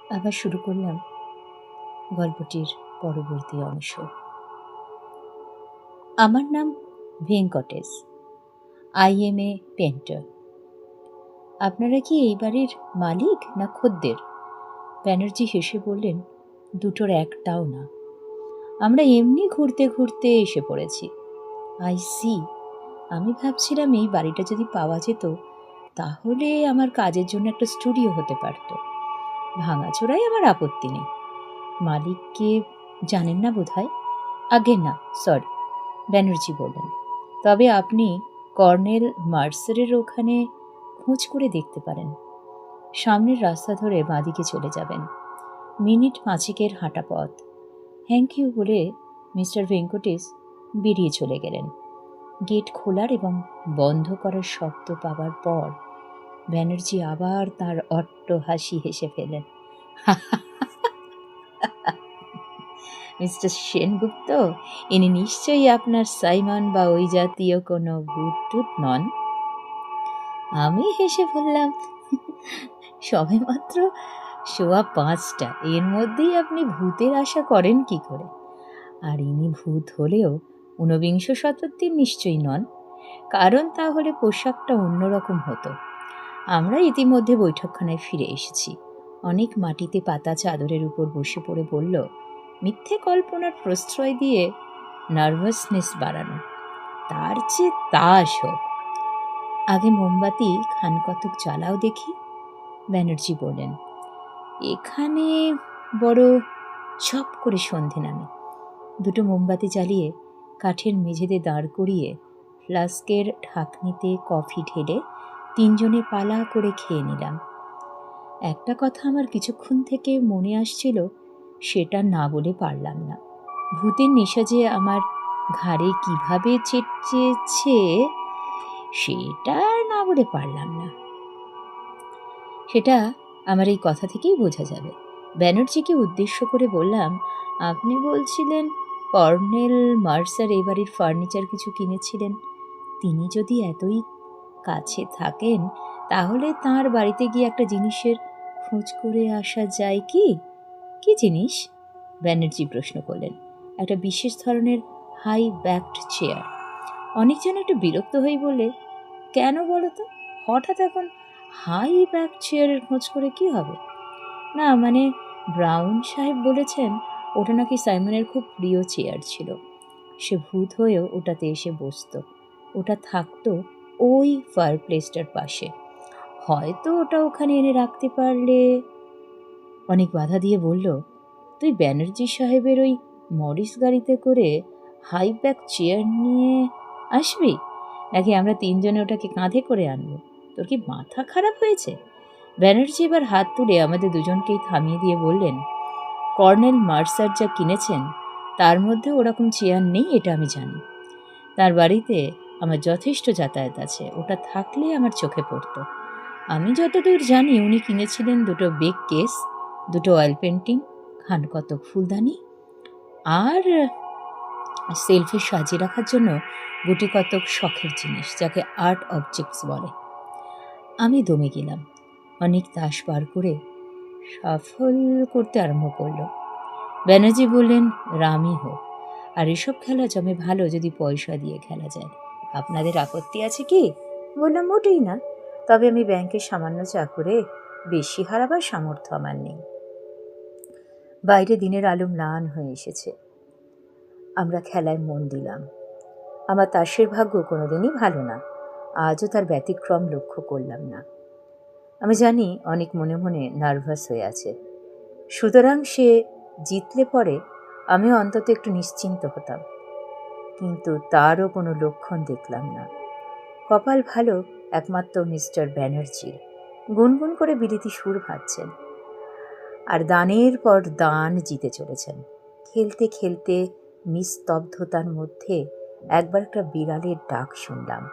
আবার শুরু করলাম গল্পটির পরবর্তী অংশ। আমার নাম Venkatesh. I M A painter. আপনারা কি এই বাড়ির মালিক না খদ্দের? ব্যানার্জি হেসে বললেন, দুটোর একটাও না। আমরা এমনি ঘুরতে ঘুরতে এসে পড়েছি। I see. আমি ভাবছিলাম এই বাড়িটা যদি পাওয়া যেত তাহলে আমার কাজের জন্য একটা স্টুডিও হতে পারত। ভাঙাচোরাই আমার আপত্তি নেই। মালিককে জানেন না বোধহয়? আগে না, সরি, ব্যানার্জি বললেন। তবে আপনি কর্নেল মার্সারের ওখানে খোঁজ করে দেখতে পারেন। সামনের রাস্তা ধরে বাঁদিকে চলে যাবেন। মিনিট 5 হাঁটা পথ। থ্যাংক ইউ বলে মিস্টার ভেঙ্কটেশ বেরিয়ে চলে গেলেন। গেট খোলার এবং বন্ধ করার শব্দ পাবার পর ব্যানার্জি আবার তার অট্ট হাসি হেসে ফেলেন। মিস্টার সেনগুপ্ত, ইনি নিশ্চয়ই আপনার সাইমন বা ওই জাতীয় কোনো ভূত টুত নন? আমি হেসে বললাম, সবে মাত্র 5:15, এর মধ্যেই আপনি ভূতের আশা করেন কি করে? আর ইনি ভূত হলেও 19 শতাব্দীর নিশ্চয়ই নন, কারণ তাহলে পোশাকটা অন্যরকম হতো। আমরা ইতিমধ্যে বৈঠকখানায় ফিরে এসেছি। অনেক মাটিতে পাতা চাদরের উপর বসে পড়ে বলল, মিথ্যে কল্পনার প্রশ্রয় দিয়ে নার্ভাসনেস বাড়ানো, তার চেয়ে তাস হোক। আগে মোমবাতি খানকতক জ্বালাও দেখি, ব্যানার্জি বললেন। এখানে বড় চপ করে সন্ধে নামে। দুটো মোমবাতি জ্বালিয়ে কাঠের মেঝেতে দাঁড় করিয়ে ফ্লাস্কের ঢাকনিতে কফি ঢেলে তিনজনে পালা করে খেয়ে নিলাম। একটা কথা আমার কিছুক্ষণ থেকে মনে আসছিল, সেটা না বলে পারলাম না। ভূতের নেশা যে আমার ঘাড়ে কিভাবে চেটেছে সেটা না বলে পারলাম না। সেটা আমার এই কথা থেকেই বোঝা যাবে। ব্যানার্জিকে উদ্দেশ্য করে বললাম, আপনি বলছিলেন কর্নেল মার্সার এই বাড়ির ফার্নিচার কিছু কিনেছিলেন। তিনি যদি এতই কাছে থাকেন তাহলে তাঁর বাড়িতে গিয়ে একটা জিনিসের খোঁজ করে আসা যায় কি? কি জিনিস? ব্যানার্জি প্রশ্ন করলেন। একটা বিশেষ ধরনের হাই ব্যাকড চেয়ার। অনেক যেন একটু বিরক্ত হয়ে বললে, কেন বলো তো, হঠাৎ এখন হাই ব্যাক চেয়ারের খোঁজ করে কি হবে? না মানে, ব্রাউন সাহেব বলেছেন ওটা নাকি সাইমনের খুব প্রিয় চেয়ার ছিল। সে ভূত হয়েও ওটাতে এসে বসত। ওটা থাকতো ওই ফায়ারপ্লেসটার পাশে। হয়তো ওটা ওখানে এনে রাখতে পারলে। অনেক বাধা দিয়ে বলল, তুই ব্যানার্জি সাহেবের ওই মরিস গাড়িতে করে হাই ব্যাক চেয়ার নিয়ে আসবি, নাকি আমরা তিনজনে ওটাকে কাঁধে করে আনবো? তোর কি মাথা খারাপ হয়েছে? ব্যানার্জি এবার হাত তুলে আমাদের দুজনকেই থামিয়ে দিয়ে বললেন, কর্নেল মার্সার যা কিনেছেন তার মধ্যে ওরকম চেয়ার নেই, এটা আমি জানি। তার বাড়িতে আমার যথেষ্ট যাতায়াত আছে, ওটা থাকলে আমার চোখে পড়তো। আমি যতদূর জানি উনি কিনেছিলেন দুটো বেগ কেস, দুটো অয়েল পেন্টিং, খানকতক ফুলদানি, আর সেলফে সাজিয়ে রাখার জন্য গুটি কতক শখের জিনিস, যাকে আর্ট অবজেক্টস বলে। আমি দমে গেলাম। অনেক তাস বার করে সফল করতে আরম্ভ করল। ব্যানার্জি বললেন, রামই হোক, আর এসব খেলা জমে ভালো যদি পয়সা দিয়ে খেলা যায়। আপনাদের আপত্তি আছে কি? বললাম, মোটেই না, তবে আমি ব্যাংকের সামান্য চাকরে, বেশি হারাবার সামর্থ্য আমার নেই। বাইরে দিনের আলো ম্লান হয়ে এসেছে। আমরা খেলায় মন দিলাম। আমার তাসের ভাগ্য কোনোদিনই ভালো না, আজও তার ব্যতিক্রম লক্ষ্য করলাম না। আমি জানি অনেক মনে মনে নার্ভাস হয়ে আছে, সুতরাং সে জিতলে পরে আমিও অন্তত একটু নিশ্চিন্ত হতাম। কিন্তু তারও কোনো লক্ষণ দেখলাম না। কপাল ভালো একমাত্র মিস্টার ব্যানার্জির। গুনগুন করে বিলিতি সুর ভাবছেন, আর দানের পর দান জিতে চলেছেন। খেলতে খেলতে নিস্তব্ধতার মধ্যে একবার একটা বিড়ালের ডাক শুনলাম।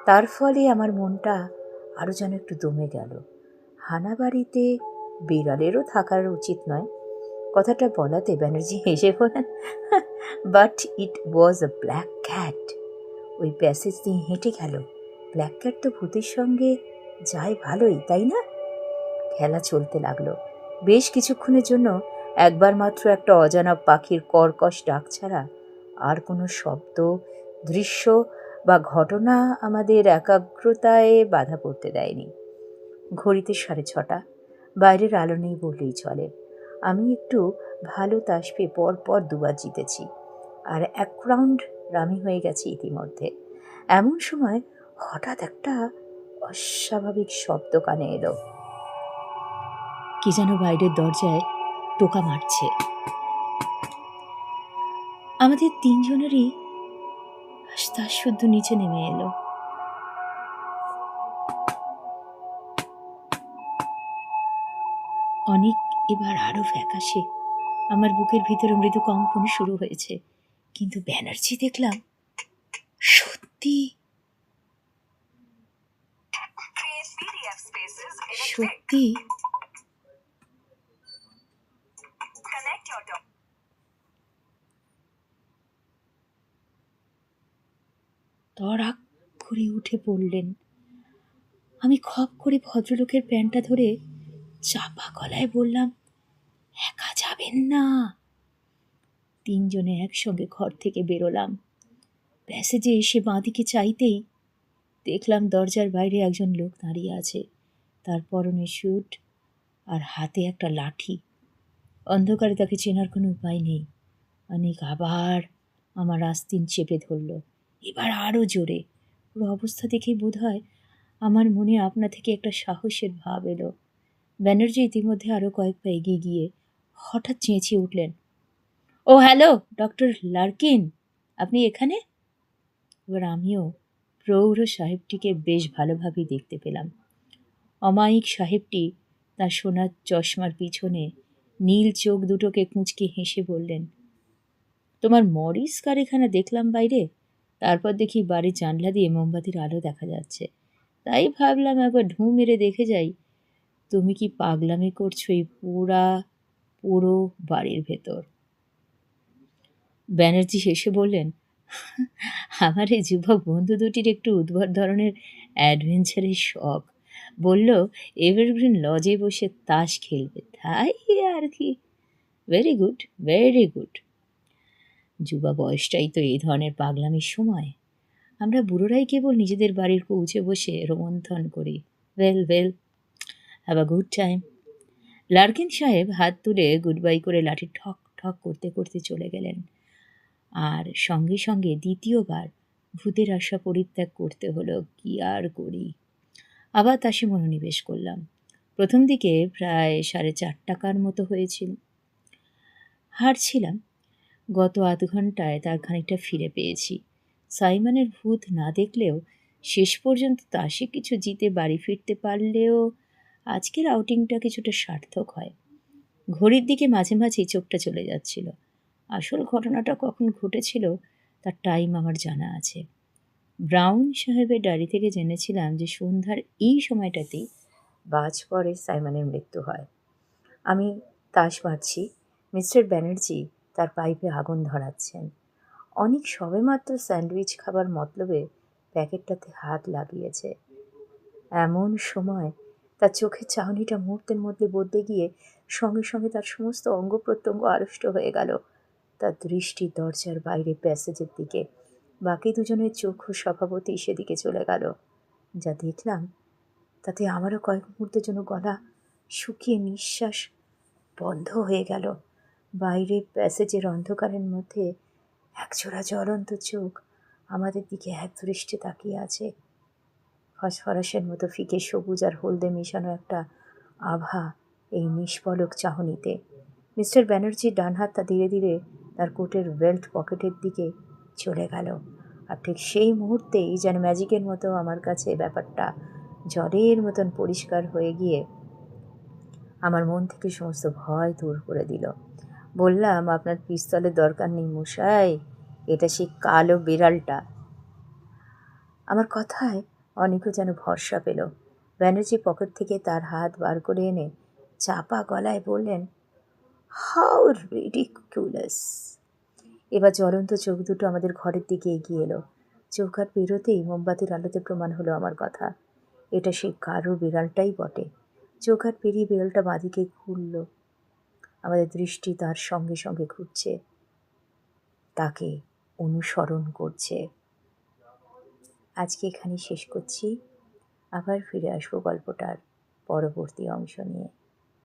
তার ফলে আমার মনটা আরও যেন একটু দমে গেল। হানাবাড়িতে বিড়ালেরও থাকার উচিত নয়। কথাটা বলাতে ব্যানার্জি হেসে বলেন, but it was a black cat. ওই প্যাসেজ দিয়ে হেঁটে গেল। ব্ল্যাক ক্যাট তো ভূতের সঙ্গে যায় ভালোই, তাই না? খেলা চলতে লাগলো। বেশ কিছুক্ষণের জন্য একবার মাত্র একটা অজানা পাখির কর্কশ ডাক ছাড়া আর কোনো শব্দ, দৃশ্য বা ঘটনা আমাদের একাগ্রতায় বাধা পড়তে দেয়নি। ঘড়িতে 6:30, বাইরের আলো নেই বললেই চলে। আমি একটু ভালো তাস পেয়ে পরপর দুবার জিতেছি, আর 1 রাউন্ড রামি হয়ে গেছে ইতিমধ্যে। এমন সময় হঠাৎ একটা অস্বাভাবিক শব্দ কানে এলো। কি যেন বাইরের দরজায় টোকা মারছে। আমাদের 3 জনেরই তাস শুদ্ধ নিচে নেমে এলো। অনেক এবার আরো ফ্যাকাশে। আমার বুকের ভিতরে মৃদু কম্পন শুরু হয়েছে। কিন্তু ব্যানার্জি দেখলাম সত্যি সত্যি তড়াক করে উঠে পড়লেন। আমি খপ করে ভদ্রলোকের প্যান্টটা ধরে চাপা গলায় বললাম, একা যাবেন না। 3 জনে একসঙ্গে ঘর থেকে বেরোলাম। প্যাসেজে এসে বাঁদিকে চাইতেই দেখলাম দরজার বাইরে একজন লোক দাঁড়িয়ে আছে। তার পরনে স্যুট আর হাতে একটা লাঠি। অন্ধকারে তাকে চেনার কোনো উপায় নেই। অনেক আবার আমার আস্তিন চেপে ধরল, এবার আরও জোরে। পুরো অবস্থা দেখেই বোধ হয় আমার মনে আপনা থেকে একটা সাহসের ভাব এলো। ব্যানার্জি ইতিমধ্যে আরও কয়েক পা এগিয়ে গিয়ে হঠাৎ চেঁচিয়ে উঠলেন, ও হ্যালো, ডক্টর লার্কিন, আপনি এখানে? এবার আমিও প্রৌঢ় সাহেবটিকে বেশ ভালোভাবেই দেখতে পেলাম। অমায়িক সাহেবটি তার সোনার চশমার পিছনে নীল চোখ দুটোকে কুঁচকে হেসে বললেন, তোমার মরিস কারখানা দেখলাম বাইরে, তারপর দেখি বাড়ির জানলা দিয়ে মোমবাতির আলো দেখা যাচ্ছে, তাই ভাবলাম একবার ঢুঁ মেরে দেখে যাই তুমি কি পাগলামি করছো এই পুরো বাড়ির ভেতর। ব্যানার্জি হেসে বললেন, আমার এই যুবক বন্ধু দুটির একটু উদ্ভট ধরনের অ্যাডভেঞ্চারের শখ। বলল এভারগ্রিন লজে বসে তাস খেলবে, তাই আর কি। Very good, very good. যুবা বয়সটাই তো এই ধরনের পাগলামির সময়। আমরা বুড়োরাই কেবল নিজেদের বাড়ির কৌচে বসে রোমন্থন করি। Well well, have a good time. Larkin সাহেব হাত তুলে গুড বাই করে লাঠি ঠক ঠক করতে করতে চলে গেলেন। আর সঙ্গে সঙ্গে দ্বিতীয়বার ভূতের আশা পরিত্যাগ করতে হলো। কি আর করি। আবার তাসে মনোনিবেশ করলাম। প্রথম দিকে প্রায় 4.5 মতো হয়েছিল। হারছিলাম। গত আধ ঘন্টায় তার খানিকটা ফিরে পেয়েছি। সাইমনের ভূত না দেখলেও শেষ পর্যন্ত তাসে কিছু জিতে বাড়ি ফিরতে পারলেও আজকের আউটিংটা কিছুটা সার্থক হয়। ঘড়ির দিকে মাঝে মাঝেই চোখটা চলে যাচ্ছিল। আসল ঘটনাটা কখন ঘটেছিল তার টাইম আমার জানা আছে। ব্রাউন সাহেবের ডায়েরি থেকে জেনেছিলাম যে সন্ধ্যার এই সময়টাতেই বাজ পড়ে সাইমনের মৃত্যু হয়। আমি তাস মারছি, মিস্টার ব্যানার্জি তার পাইপে আগুন ধরাচ্ছেন। অনেক সবেমাত্র স্যান্ডউইচ খাবার মতলবে প্যাকেটটাতে হাত লাগিয়েছে। এমন সময় তার চোখের চাহনিটা মুহূর্তের মধ্যে বদলে গিয়ে সঙ্গে সঙ্গে তার সমস্ত অঙ্গ প্রত্যঙ্গ আড়ষ্ট হয়ে গেল। তার দৃষ্টি দরজার বাইরে প্যাসেজের দিকে। বাকি দুজনের চক্ষু স্বভাবতই সেদিকে চলে গেল। যা দেখলাম তাতে আমারও কয়েক মুহূর্তের জন্য গলা শুকিয়ে নিঃশ্বাস বন্ধ হয়ে গেল। বাইরে প্যাসেজের অন্ধকারের মধ্যে একজোড়া জ্বলন্ত চোখ আমাদের দিকে এক দৃষ্টে তাকিয়ে আছে। ফসফরাসের মতো ফিকে সবুজ আর হলদে মেশানো একটা আভা এই নিষ্পলক চাহনিতে। মিস্টার ব্যানার্জির ডান হাতটা ধীরে ধীরে তার কোটের বেল্ট পকেটের দিকে চলে গেল। আর ঠিক সেই মুহূর্তেই যেন ম্যাজিকের মতো আমার কাছে ব্যাপারটা জলের মতন পরিষ্কার হয়ে গিয়ে আমার মন থেকে সমস্ত ভয় দূর করে দিল। বললাম, আপনার পিস্তলের দরকার নেই মশাই, এটা সেই কালো বিড়ালটা। আমার কথায় অনেকও যেন ভরসা পেল। ব্যানার্জি পকেট থেকে তার হাত বার করে এনে চাপা গলায় বললেন, হাউ রিডিকুলাস। এবার জ্বলন্ত চোখ দুটো আমাদের ঘরের দিকে এগিয়ে এলো। চৌকাঠ বেরোতেই মোমবাতির আলোতে প্রমাণ হলো আমার কথা। এটা সেই কালো বিড়ালটাই বটে। চৌকাঠ পেরিয়ে বেরোলটা বাঁদিকে ঘুরল। আমাদের দৃষ্টি তার সঙ্গে সঙ্গে ঘুরছে, তাকে অনুসরণ করছে। আজকে এখানেই শেষ করছি। আবার ফিরে আসবো গল্পটার পরবর্তী অংশ নিয়ে।